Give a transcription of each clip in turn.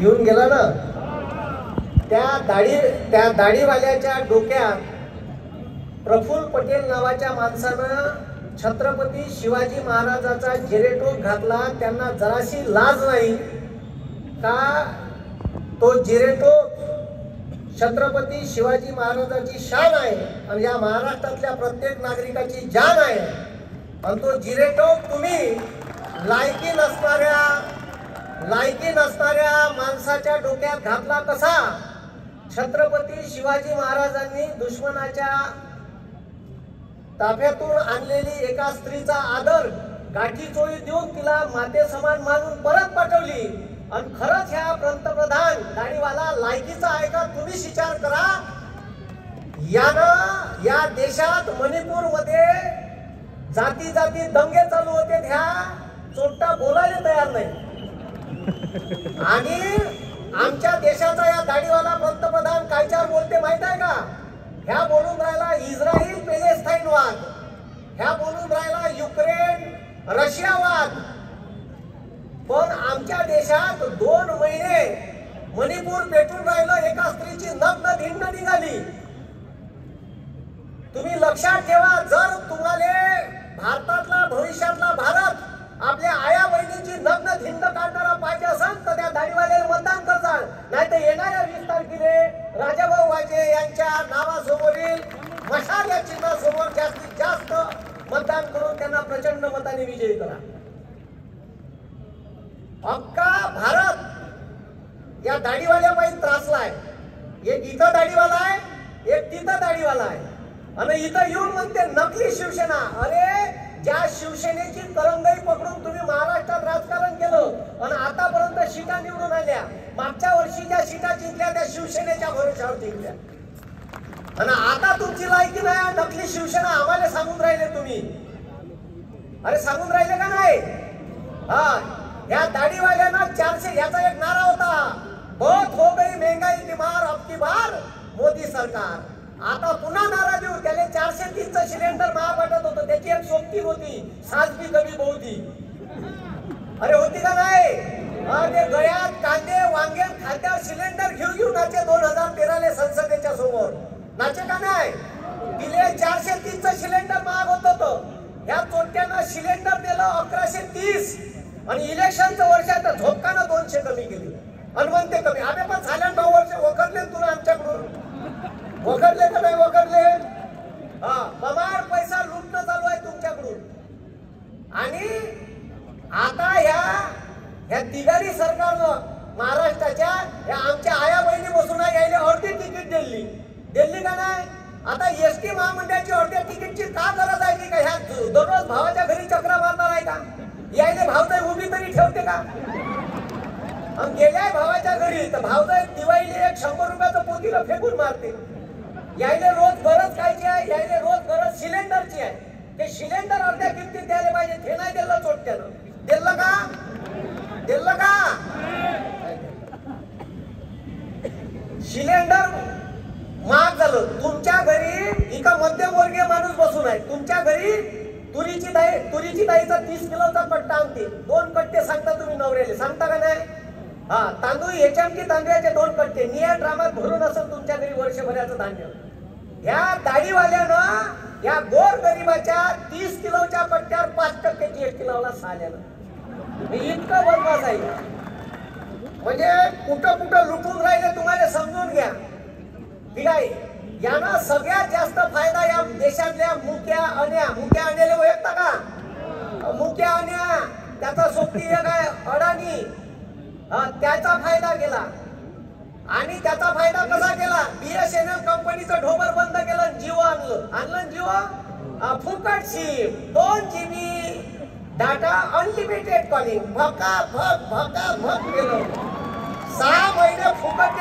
घेऊन गेला ना, त्या दाढीवाल्याच्या डोक्यात प्रफुल्ल पटेल नावाच्या माणसानं छत्रपती शिवाजी महाराजाचा जिरेटोप घातला. त्यांना जराशी लाज नाही का? तो जिरेटोप छत्रपती शिवाजी महाराजाची शान आहे आणि या महाराष्ट्रातल्या प्रत्येक नागरिकाची जान आहे. आणि तो जिरेटोप तुम्ही लायकी नसणाऱ्या माणसाच्या डोक्यात घातला कसा? छत्रपती शिवाजी महाराजांनी दुश्मनाच्या ताफ्यातून आणलेली एका स्त्रीचा आदर गाठी चोळी देऊन तिला माते समान मानून परत पाठवली. आणि खरंच ह्या पंतप्रधान दाढीवाला लायकीचा आहे का? तुम्हीच विचार करा. यानं या देशात मणिपूर मध्ये जाती दंगे चालू होते, ह्या चोट्टा बोलायला तयार नाही. आणि आमच्या देशाचा या दाढीवाला पंतप्रधान कायच्यावर बोलते माहित आहे का? ह्या बोलून राहिला इस्रायल पॅलेस्टाईन वाद, ह्या बोलून राहिला युक्रेन रशिया वाद. पण आमच्या देशात 2 महिने मणिपूर पेटून राहिलं, एका स्त्रीची नग्न धिंड निघाली. तुम्ही लक्षात ठेवा, जर तुम्हाला भारतातला भविष्यातला भारत आपल्या आया बहिणींची नग्न धिंड काढणारा पाहिजे असेल तर त्या दाढीवाल्याला मतदान करताल. नाही तर येणाऱ्या 20 तारखेला राजाभाऊ वाजे यांच्या नावासमोरील मशाल या चिन्हासमोर जास्तीत जास्त मतदान करून त्यांना प्रचंड मताने विजयी करा. अख्खा भारत या दाढीवाल्यापायी त्रासलाय. एक इथं दाढीवाला आहे, एक तिथं दाढीवाला आहे. आणि इथं येऊन म्हणते नकली शिवसेना. अरे, ज्या शिवसेनेची करंगई पकडून तुम्ही महाराष्ट्रात राजकारण केलं आणि आतापर्यंत सीटा निवडून आल्या, मागच्या वर्षी ज्या सीटा जिंकल्या त्या शिवसेनेच्या भरोशावर जिंकल्या. आणि आता तुमची लायकी नाही, नकली शिवसेना आम्हाला सांगून राहिले तुम्ही. अरे सांगून राहिले का नाही? हा, या दाढीवाल्यांना 400 याचा एक नारा होता, बहुत हो गई महंगाई की मार अब की बार मोदी सरकार. आता पुन्हा नारा देऊ. त्याने 430चं सिलेंडर महाग वाटत होतं, त्याची एक सोबती होती, सास भी कभी बहुती. अरे होती का नाही? ते गळ्यात कांदे वांगे खात्यावर सिलेंडर घेऊ नाचे 2013 संसदेच्या समोर. नाचे का नाही? तिले 430चं सिलेंडर महाग होत होतं. या चोट्यानं सिलेंडर दिलं 1130 आणि इलेक्शनचं वर्षात झोपकानं 200 कमी केली. म्हणते कमी. आम्ही पण झाल्या 9 वर्ष वखरले तुला आमच्याकडून. वखरले का नाही वखरले? हा, बमार पैसा लुटणं चालू आहे तुमच्याकडून. आणि आता ह्या तिघारी सरकारनं महाराष्ट्राच्या या आमच्या आया बहिणी बसून यायला अर्धी तिकीट दिली का नाही? आता एसटी महामंडळाची अर्ध्या तिकीटची का गरज आहे की? ह्या दररोज भावाच्या घरी चक्रा मारणार आहे का? यायले भावताई उभी तरी ठेवते का? गेल्या भावाच्या घरी तर भावताई दिवाळीला 100 रुपयाचं पोतीला फेकून मारते. यायले रोज गरज कायची आहे? यायले रोज गरज सिलेंडरची आहे. ते सिलेंडर अर्ध्या किमतीत द्यायला पाहिजे. ते नाही दिलं चोट्यानं. दिलं का? सिलेंडर महाग झालं. तुमच्या घरी एका मध्यमवर्गीय माणूस बसून आहे, तुमच्या घरी तुरीची डाळीचा 30 किलोचा कट्टा आणते. 2 कट्टे सांगता तुम्ही नवऱ्याला, सांगता का नाही? हा, तांदूळ HMT तांदळाचे 2 कट्टे निया ड्रामात भरून असेल तुमच्या घरी वर्षभराचं धान्य. ह्या दाढीवाल्यानं या गोर गरीबाच्या 30 किलोच्या कट्ट्यावर 5% GST लावला साल्यानं. इतकं बदमाश आहे. म्हणजे कुठं लुटून राहिले तुम्हाला समजून घ्या. ठीक आहे, यांना सगळ्यात जास्त फायदा या देशातल्या मुक्या अन्या ओळखता का? मुक्या अन्या, त्याचा सोबती एक आहे अडाणी, त्याचा फायदा केला. आणि त्याचा फायदा कसा केला? BSNL कंपनीचं ढोबर बंद केलं, जिओ आणलं जिओ फुकट SIM, 2 GB data, unlimited calling, भका केलं. 6 महिने फुकट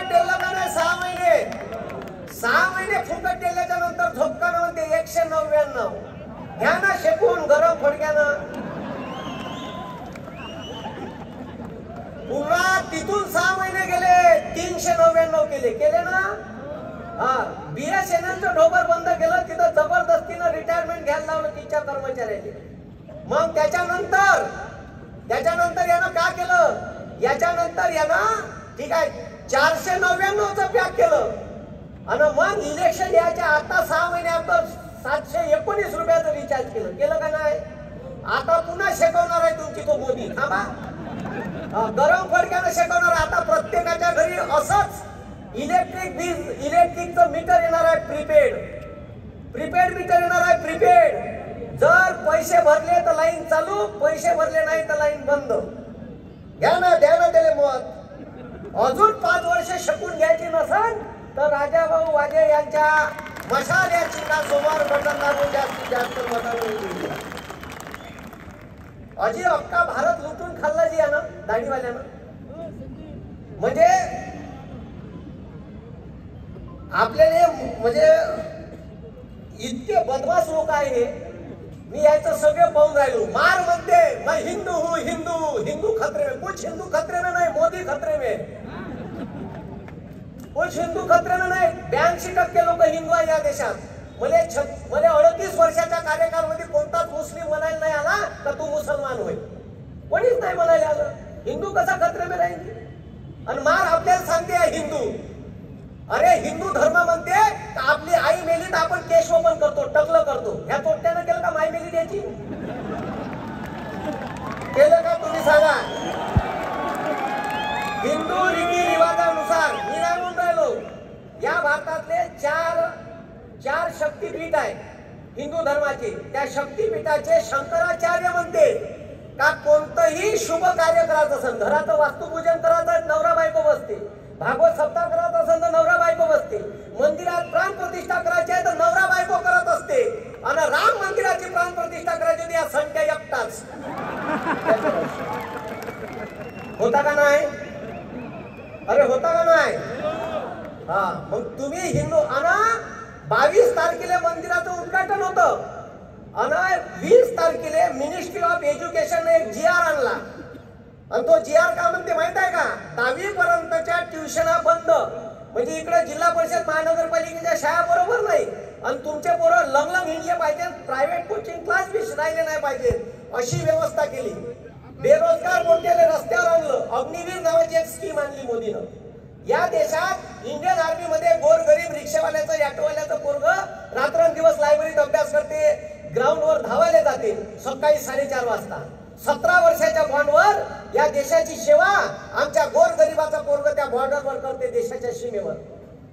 दिलं का नाही? 6 महिने फुकट दिल्याच्या नंतर झोपकानं म्हणते 199. घ्या ना शेकून गरम फडक्यानं. पुन्हा तिथून 6 महिने गेले, 399 केले ना? हा, BSNLचं ढोबर बंद केलं. तिथं जबरदस्तीनं रिटायरमेंट घ्यायला लावलं तिच्या कर्मचाऱ्याची. मग त्याच्यानंतर यानं काय केलं? त्याच्यानंतर यानं ठीक आहे 499चं पॅक केलं आणि मग इलेक्शन याच्या आता 6 महिन्यात 719 रुपयाचं रिचार्ज केलं का नाही? आता पुन्हा शेकवणार आहे तुमची तो मोदी. थांबा, गरम फडक्यानं शेकवणार. आता प्रत्येकाच्या घरी असंच इलेक्ट्रिकचं मीटर येणार आहे, प्रीपेड मीटर येणार आहे. प्रीपेड जर पैसे भरले तर लाईन चालू, पैसे भरले नाही तर लाईन बंद. द्या ना त्याला मत. अजून 5 वर्ष शकून घ्यायची नसेल तर राजाभाऊ वाजे यांच्या मशाल या चिन्हासमोर बटन दाबून जास्तीत जास्त मतं. अजी अख्खा भारत लुटून खाल्ला जी यानं दाढीवाल्यानं. म्हणजे आपल्याला म्हणजे इतके बदमाश लोक आहे. मी यायचं सगळे पाहून राहिलो. मार म्हणते मैं हिंदू हूँ, हिंदू खतरे में. कुछ हिंदू खतरे में नहीं, मोदी खतरे में. कुछ हिंदू खतरे में नाही. 82% लोक हिंदू आहे या देशात. मला 38 वर्षाच्या कार्यकाळामध्ये कोणताच मुस्लिम म्हणायला नाही आला तर तू मुसलमान होय. कोणीच नाही म्हणायला आलं. हिंदू कसा खतरे में राहील? आणि मार आपल्याला सांगते हिंदू. अरे हिंदू धर्म म्हणते आपली आई मेली तर आपण केशवपन करतो, टकलं करतो. ह्या तोट्यानं केलं का माई मेली त्याची? केलं का तुम्ही सांगा? हिंदू रीती रिवाजानुसार मी नाही म्हणून राहिलो. या भारतातले चार शक्तीपीठ आहे हिंदू धर्माचे. त्या शक्तीपीठाचे शंकराचार्य म्हणते का कोणतंही शुभ कार्य करायचं असेल, घराचं वास्तुपूजन करायचं नवरा बायको बसते, भागवत सप्ताह करत असेल तर नवरा बायको बसते, मंदिरात प्राण प्रतिष्ठा करायची आहे तर नवरा बायको करत असते. आणि राम मंदिराची प्राण प्रतिष्ठा करायची होती या संख्या एकटाच. होता का नाही? अरे होता का नाही? हा, मग तुम्ही हिंदू. आणि 22 तारखेला मंदिराचं उद्घाटन होतं आणि 20 तारखेला मिनिस्ट्री ऑफ एज्युकेशन ने एक GR आणला. आणि तो GR का म्हणते माहित आहे का? 10वी पर्यंतच्या ट्युशना बंद. म्हणजे इकडे जिल्हा परिषद महानगरपालिकेच्या शाळा बरोबर नाही आणि तुमचे पोरं लंगलंग हिंडले पाहिजे, प्रायव्हेट कोचिंग क्लास बी राहिले नाही पाहिजे अशी व्यवस्था केली. बेरोजगार मोठ्याले रस्त्यावर आणलं. अग्निवीर नावाची एक स्कीम आणली मोदीनं. या देशात इंडियन आर्मी मध्ये गोरगरीब रिक्षावाल्याचं ऑटोवाल्याचं पोरग रात्रंदिवस लायब्ररीत अभ्यास करते, ग्राउंडवर धावायला जाते सकाळी 4:30 वाजता. 17 वर्षाच्या बॉन्डवर या देशाची सेवा आमच्या गोरगरिबाचा पोरग त्या बॉर्डरवर करते, देशाच्या सीमेवर.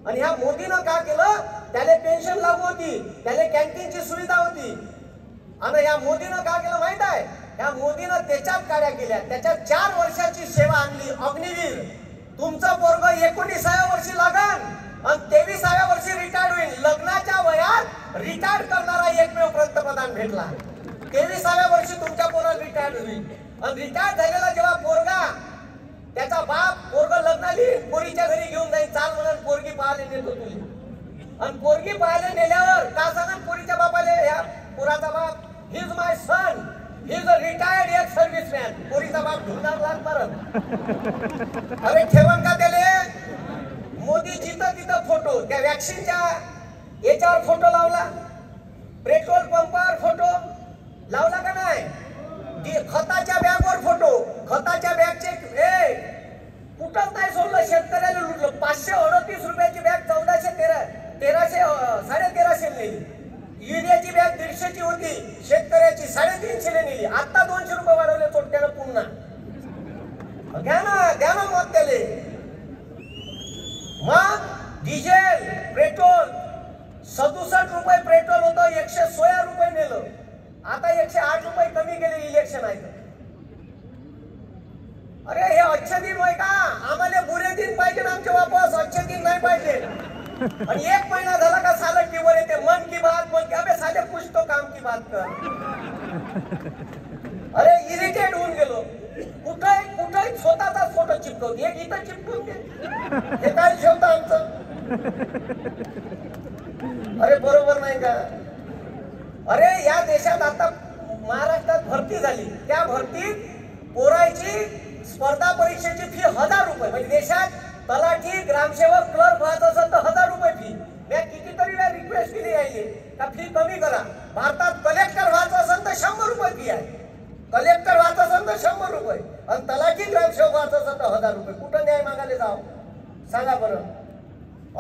आणि ह्या मोदीनं का केलं? त्याला पेन्शन लागू होती, त्याला कॅन्टीनची सुविधा होती. आणि या मोदीनं का केलं माहित आहे? या मोदीनं त्याच्यात काड्या केल्या. त्याच्यात 4 वर्षाची सेवा आणली, अग्निवीर. तुमचं पोरग 19व्या वर्षी लागन आणि 23व्या वर्षी रिटायर्ड होईल. लग्नाच्या वयात रिटायर्ड करणारा एकमेव पंतप्रधान भेटला. 23व्या वर्षी तुमच्या पोराला रिटायर्ड होईल. आणि रिटायर्ड झालेला जेव्हा पोरगा त्याचा बाप पोरग लग्नाली पोरीच्या घरी घेऊन जाईल, चाल म्हणून पोरगी पाहायला नेतो तुझी. आणि पोरगी पाहायला नेल्यावर का सांगा पोरीच्या बापाले, या पोराचा बाप, he is my son, he is a retired ex serviceman. पोरीचा बाप ढुंढणार लाग परत. अरे ठेवण का त्याले? मोदी जिथं तिथं फोटो, त्या वॅक्सिनच्या याच्यावर फोटो लावला, पेट्रोल पंपावर फोटो लावला का नाही? खताच्या बॅगवर फोटो, खताच्या बॅगचे कुठंच नाही सोडलं. शेतकऱ्याला लुटलं. 538 रुपयाची बॅग 1350 नेली. युरियाची बॅग 150ची होती, शेतकऱ्याची 350 नेली. आता 200 रुपये वाढवले तोट्यानं पुन्हा. द्या ना मत त्याले. मग डिझेल पेट्रोल 67 रुपये पेट्रोल होतं, 116 रुपये नेलं. आता 108 रुपये कमी केले इलेक्शन आहे. अरे हे अच्छे दिन होय का? आम्हाला बुरे दिन पाहिजे आमचे वापस, अच्छे दिन नाही पाहिजे. आणि 1 महिना झाला का साले टीव्हीवर येते मन की बात, मन की. अबे साले कुछ तो काम की बात कर. अरे इरिटेट होऊन गेलो. कुठे स्वतःचा फोटो चिपकवतो, एक इथं चिपकवून दे. हे काय ठेवतं आमचं? अरे बरोबर नाही का? अरे या देशात आता महाराष्ट्रात भरती झाली, त्या भरतीत पोरायची स्पर्धा परीक्षेची फी 1000 रुपये. म्हणजे देशात तलाठी, ग्रामसेवक, क्लर्क व्हायचं असेल तर 1000 रुपये फी. मी कितीतरी वेळा रिक्वेस्ट केली आहे का फी कमी करा. भारतात कलेक्टर व्हायचं असेल तर 100 रुपये फी आहे. कलेक्टर वाचत असेल तर 100 रुपये आणि तलाठी ग्रामसेवक वाचत असेल तर 1000 रुपये. कुठं न्याय मागायला जाव सांगा बरं.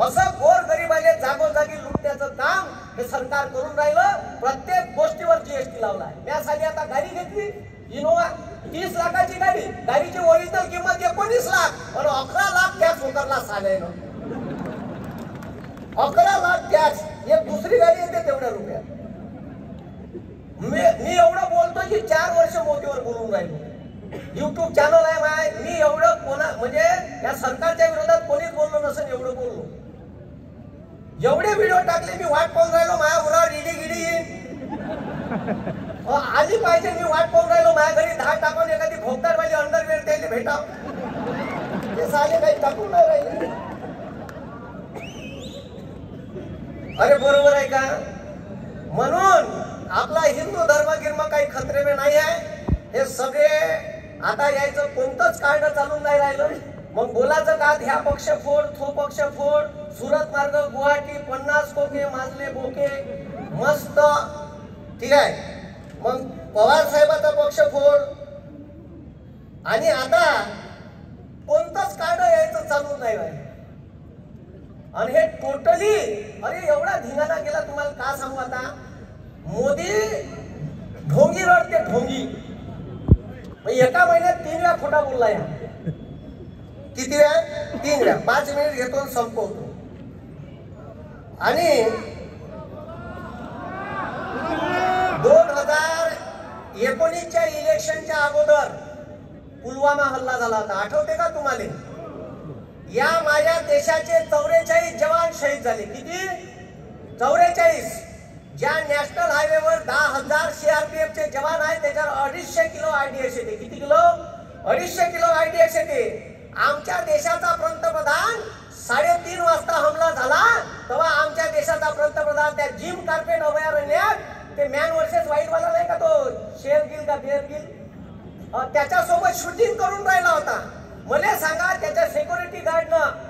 असं गोर गरिबाले जागोजागी लुटण्याचं काम हे सरकार करून राहिलं. प्रत्येक गोष्टीवर जीएसटी लावलाय. मी साली आता गाडी घेतली इनोवा 30 लाखाची गाडी. गाडीची ओरिजिनल किंमत 19 लाख आणि 11 लाख टॅक्स उतरला साल्यानं. 11 लाख टॅक्स. एक दुसरी गाडी येते तेवढ्या रुपयात. मी एवढं बोलतो की 4 वर्ष मोदीवर बोलून राहिलो. युट्यूब चॅनल आहे माय. मी एवढं कोणा म्हणजे या सरकारच्या विरोधात कोणीच बोललो नसेल एवढं बोललो. एवढे व्हिडिओ टाकले. मी वाट पाहून राहिलो माझ्या उरावर ईडी गिडी येईन आली पाहिजे. मी वाट पाहून राहिलो माझ्या घरी 10 टाकून एखादी भोगदारवाली अंडरवेअर द्यायला भेटाव. ते साले काही टाकून नाही राहिले. अरे बरोबर आहे का. म्हणून आपला हिंदू धर्म गिर्म काही खतरे में नाही आहे. हे सगळे आता यायचं कोणतंच कार्ड चालून नाही राहिलं. मग बोलायचं का ह्या पक्ष फोड तो पक्ष फोड. सुरत मार्ग गुवाहाटी 50 कोके माजले बोके मस्त ठीक आहे. मग पवार साहेबाचा पक्ष फोड आणि आता कोणतंच कार्ड यायचं चालून नाही राहिलं. आणि हे टोटली अरे एवढा धिंगाणा केला तुम्हाला का सांगू. आता मोदी ढोंगी रडते ढोंगी. एका महिन्यात 3 वेळा खोटा बोलला. या किती वेळा 3 वेळा. 5 मिनिट घेतो आणि संपवतो. आणि 2019च्या इलेक्शनच्या अगोदर पुलवामा हल्ला झाला होता. आठवते का तुम्हाला. या माझ्या देशाचे 44 जवान शहीद झाले. किती 44. ज्या नॅशनल हायवेवर 10,000 CRPF चे जवान आहेत त्याच्यावर 250 किलो IDX येते. किती किलो 250 किलो IDX येते. आमच्या देशाचा पंतप्रधान 3:30 वाजता हमला झाला तेव्हा आमच्या देशाचा पंतप्रधान त्या जिम कार्पेट अभयारण्यात ते मॅन वर्सेस वाईल्ड वाला नाही का तो शेर गिल का बेर गिल त्याच्यासोबत शूटिंग करून राहिला होता. मला सांगा त्याच्या सिक्युरिटी गार्डनं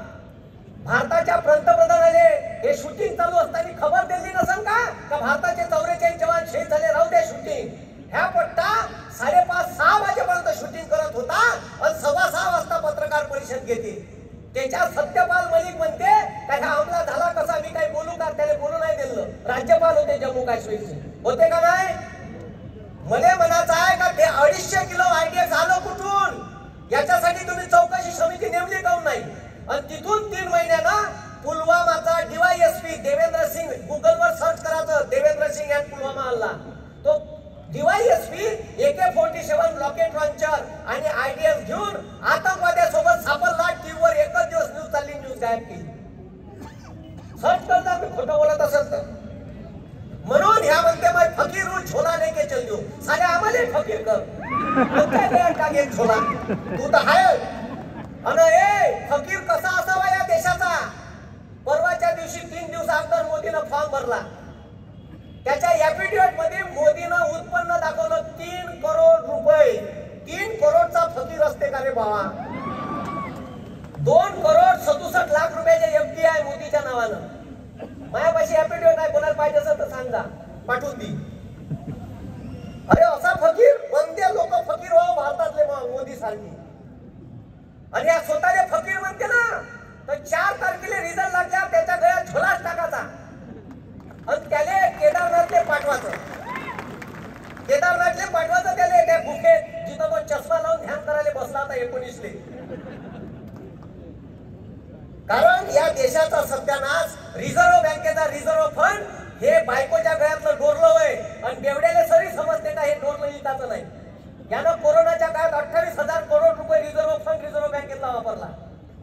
भारताच्या पंतप्रधानाने हे शूटिंग चालू असताना खबर दिली नसेल का भारताचे 44 जवान शहीद झाले राहू द्या शूटिंग. ह्या पट्टा 5:30-6 वाजेपर्यंत शूटिंग करत होता आणि 6:15 वाजता पत्रकार परिषद घेते. त्याच्या सत्यपाल मलिक म्हणते का हा हमला झाला कसा मी काही बोलू का. त्याने बोलू नाही दिलं. राज्यपाल होते जम्मू काश्मीरचे होते का नाही. मला म्हणायचं आहे का ते 250 किलो IDX आलं कुठून. याच्यासाठी तुम्ही चौकशी समिती नेमली काऊन नाही. आणि तिथून 3 महिन्यानं पुलवामाचा DYSP देवेंद्र सिंग गुगलवर सर्च करायचं देवेंद्र सिंग यांनी पुलवामा हल्ला. तो DYSP AK-47 रॉकेट लॉन्चर आणि IDX घेऊन आतंकवाद्यासोबत सापडला. टीव्हीवर एकच दिवस न्यूज चालली न्यूज गायब केली. सर्च करता मी खोटं बोलत असेल तर. म्हणून ह्या म्हणते मग फकीर हूं झोला लेके चल दो. साले आम्हाला फकीर कर काय टाके झोला तू तर आहे. अन ए फकीर कसा असावा या देशाचा. परवाच्या दिवशी 3 दिवसानंतर मोदीनं फॉर्म भरला. त्याच्या ॲफिडेव्हिट मध्ये मोदीनं उत्पन्न दाखवलं 3 करोड रुपये. 3 करोडचा फकीर असते का रे बाबा. 2 करोड 67 लाख रुपयाचे FDI आहे मोदीच्या नावानं. माझ्यापाशी ॲफिडेव्हिट आहे. कोणाला पाहिजे असेल तर सांगा पाठवून दी. अरे असा फकीर कोणते लोक फकीर व्हावं भारतातले मोदी सारखी. आणि या स्वतःले फकीर म्हणते ना तर 4 तारखेला रिझल्ट लागला त्याच्या गळ्यात झोलाच टाकायचा आणि त्याले केदारनाथले पाठवायचं. केदारनाथले पाठवायचं त्याले त्या गुफेत जिथं तो चष्मा लावून ध्यान करायला बसला होता 19ले. कारण या देशाचा सत्यानाश रिझर्व्ह बँकेचा रिझर्व्ह फंड हे बायकोच्या गळ्यातलं डोरलं होय आणि बेवड्याला सरी समजते का हे डोरलं इकाचं नाही. यानं कोरोनाच्या काळात 28,000 करोड रुपये रिझर्व्ह फंड रिझर्व्ह बँकेतला वापरला.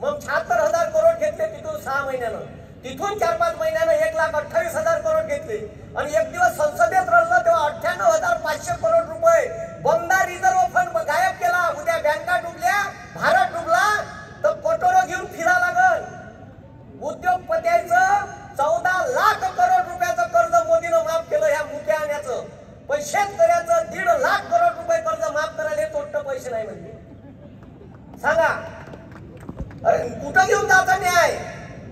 मग 76,000 करोड घेतले तिथून 6 महिन्यानं. तिथून 4-5 महिन्यानं 1,28,000 करोड घेतले आणि एक दिवस संसदेत रडलं तेव्हा 98,500 करोड रुपये बंदा रिझर्व्ह फंड गायब केला. उद्या बँका डुबल्या भारत डुबला तर कोटोरो घेऊन फिरा लागल. उद्योगपत्यांचं 14 लाख करोड रुपयाचं कर्ज मोदीनं माफ केलं ह्या मुक्या आणण्याचं. पण शेतकऱ्याचं 1.5 लाख करोड रुपये कर्ज माफ करायला तोट्ट पैसे नाही म्हणजे सांगा. अरे कुठं घेऊन जायचा न्याय.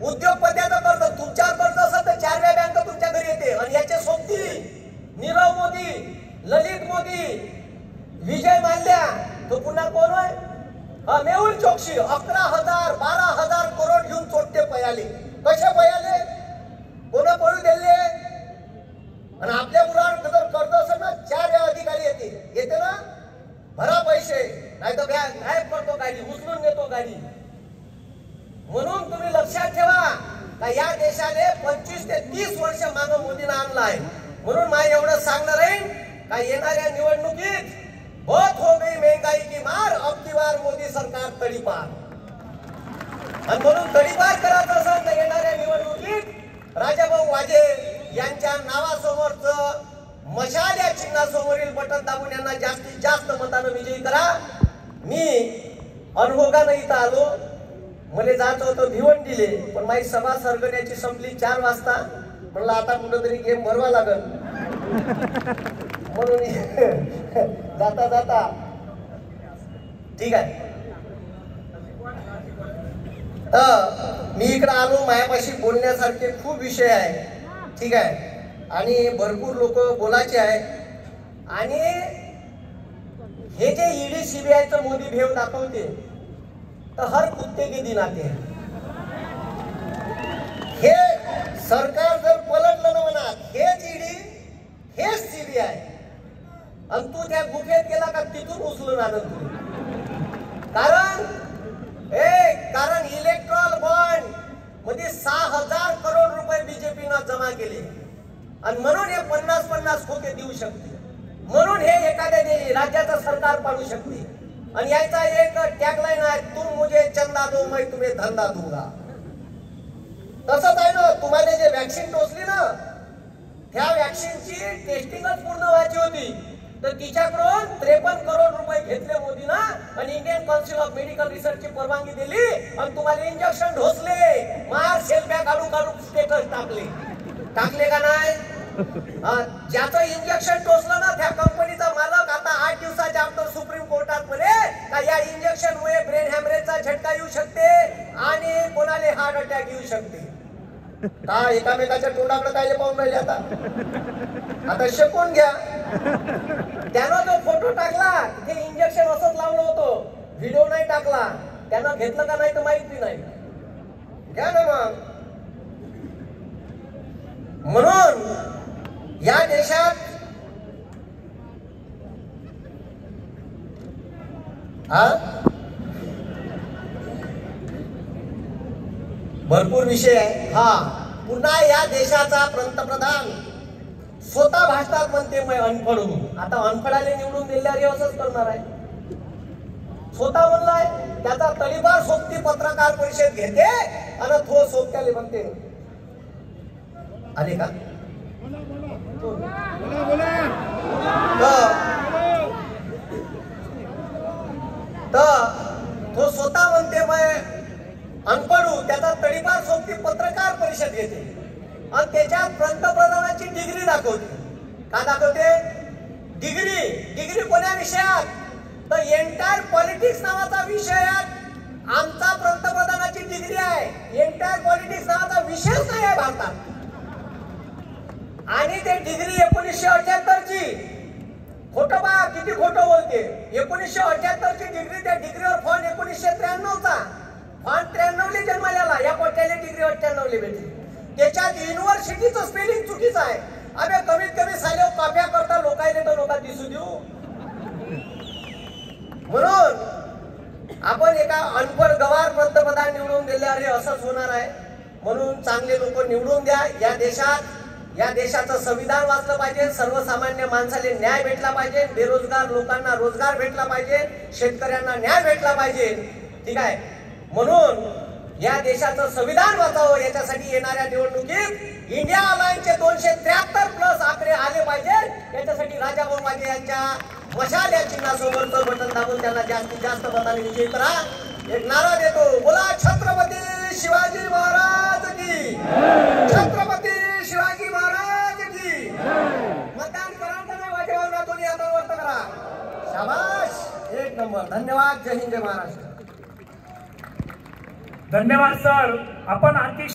उद्योगपत्याचं कर्ज तुमच्यावर कर्ज असेल तर 4 वेळा बँक तुमच्या घरी येते आणि याचे सोबती नीरव मोदी ललित मोदी विजय माल्या तो पुन्हा कोण आहे? मेहुल चोक्सी 11,000 12,000 करोड घेऊन चोट्टे पयाले. कसे पयाले? कोण पळू दिले? आणि आपल्या मुलांना जर कर्ज असेल ना 4 अधिकारी येते ना, भरा पैसे, नाही तर गायब करतो गाडी, उचलून नेतो गाडी. म्हणून तुम्ही लक्षात ठेवा का या देशाने 25 ते 30 वर्ष मागं मोदीनं आणलं आहे. म्हणून मला एवढं सांगणार आहे का येणाऱ्या निवडणुकीत बहुत हो गई महंगाई की मार, अब की बार मोदी सरकार तडीपार. आणि म्हणून तडीपार करायचं असेल तर येणाऱ्या निवडणुकीत राजाभाऊ वाजे यांच्या नावासमोरचं मशाल या चिन्हासमोरील बटन दाबून यांना जास्तीत जास्त मतानं विजयी करा. मी अनुभवानं इथं आलो, मला जायचं होतं भिवंडीले, पण माझी सभा सरगण्याची संपली 4 वाजता. म्हणलं आता कुठंतरी गेम भरवा लागल, म्हणून जाता जाता ठीक आहे मी इकडे आलो. मायापाशी बोलण्यासारखे खूप विषय आहे, ठीक आहे, आणि भरपूर लोक बोलायचे आहे. आणि हे जे ईडी सीबीआयचं मोदी भेव दाखवते तर हर कुत्ते के दिन आते हैं. हे सरकार जर पलटलं ना म्हणा, हेच ईडी हेच सीबीआय, आणि तू त्या गुफेत गेला का तिथून उचलून आणत तू. कारण इलेक्ट्रॉल बॉन्ड मध्ये 6,000 करोड रुपये बीजेपीनं जमा केले, आणि म्हणून हे 50-50 खोके देऊ शकते. म्हणून हे एखाद्या राज्याचं सरकार पाडू शकते. आणि याचा एक टॅगलाईन आहे, तुम मुझे चंदा दो मैं तुम्हें धंदा दूंगा. तसंच आहे ना, तुम्हाला जे वॅक्सिन टोचली ना, त्या वॅक्सिनची टेस्टिंगच पूर्ण व्हायची होती, तर तिच्याकडून 53 करोड रुपये घेतले मोदीना, आणि इंडियन काउन्सिल ऑफ मेडिकल रिसर्चची परवानगी दिली, आणि तुम्हाला इंजेक्शन ढोसले, मार सेल्फ्या काढू स्टेटस टाकले का नाही? ज्याचं इंजेक्शन टोचलं ना त्या कंपनीचा मालक आता 8 दिवसाच्या आत सुप्रीम कोर्टात म्हणे का या इंजेक्शन मुळे ब्रेन हॅमरेजचा झटका येऊ शकते आणि कोणाला हार्ट अटॅक येऊ शकते. का एकामेकाच्या तोंडाकडे काय पाहून राहिले? आता शिकून घ्या. त्यानं जो फोटो टाकला ते इंजेक्शन असंच लावलं होतं, व्हिडिओ नाही टाकला. त्यानं घेतलं का नाही तर माहित बी नाही. घ्या ना मग. म्हणून या देशात भरपूर विषय आहे. पुन्हा या देशाचा पंतप्रधान स्वतः भाषणात म्हणते मैं अनपढ हूं. आता अनपढाले निवडून दिल्यावर असंच करणार आहे. स्वतः म्हणलाय, त्याचा तडीपार सोबती पत्रकार परिषद घेते आणि तो सोबत्याले म्हणते. आले का? तो स्वतः म्हणते मैं अनपढ हूं, त्याचा तडीपार सोबती पत्रकार परिषद घेते आणि त्याच्यात पंतप्रधानाची डिग्री दाखवते. का दाखवते? डिग्री कोण्या विषयात? तर एंटायर पॉलिटिक्स नावाचा विषयात आमचा पंतप्रधानाची डिग्री आहे. एंटायर पॉलिटिक्स नावाचा विषयच नाही आहे भारतात. आणि ते डिग्री 1978 ची. खोटं बा, किती खोटं बोलते. 1978 ची डिग्री, त्या डिग्रीवर फॉन 1993 चा. फॉन 93 जन्माला, या पोट्याला डिग्री 98 भेटली. त्याच्यात युनिव्हर्सिटीचं स्पेलिंग चुकीचं आहे. अबे कमीत कमी साले कॉप्या करता लोकांना तर लोकांना दिसू देऊ. म्हणून आपण एका अनपढ गवार पंतप्रधान निवडून दिल्यावर असंच होणार आहे. म्हणून चांगले लोक निवडून द्या. या देशाचं संविधान वाचलं पाहिजे. सर्वसामान्य माणसाला न्याय भेटला पाहिजे. बेरोजगार लोकांना रोजगार भेटला पाहिजे. शेतकऱ्यांना न्याय भेटला पाहिजे. ठीक आहे. म्हणून या देशाचं संविधान वाचावं, याच्यासाठी येणाऱ्या निवडणुकीत इंडिया अलायन्सचे 273+ आकडे आले पाहिजे. याच्यासाठी राजाभाऊ वाजे यांच्या मशाल या चिन्हासोबतचं बटन दाबून त्यांना जास्तीत जास्त मताने विजयी करा. एक नारा देतो, बोला छत्रपती शिवाजी महाराज की. छत्रपती शिवाजी महाराज की. मतदान करा का नाही? वाजेभाऊंना दोन्ही हातावर वर करा. शाबाश, 1 नंबर. धन्यवाद. जय हिंद, जय महाराष्ट्र. धन्यवाद सर. आपण आणखी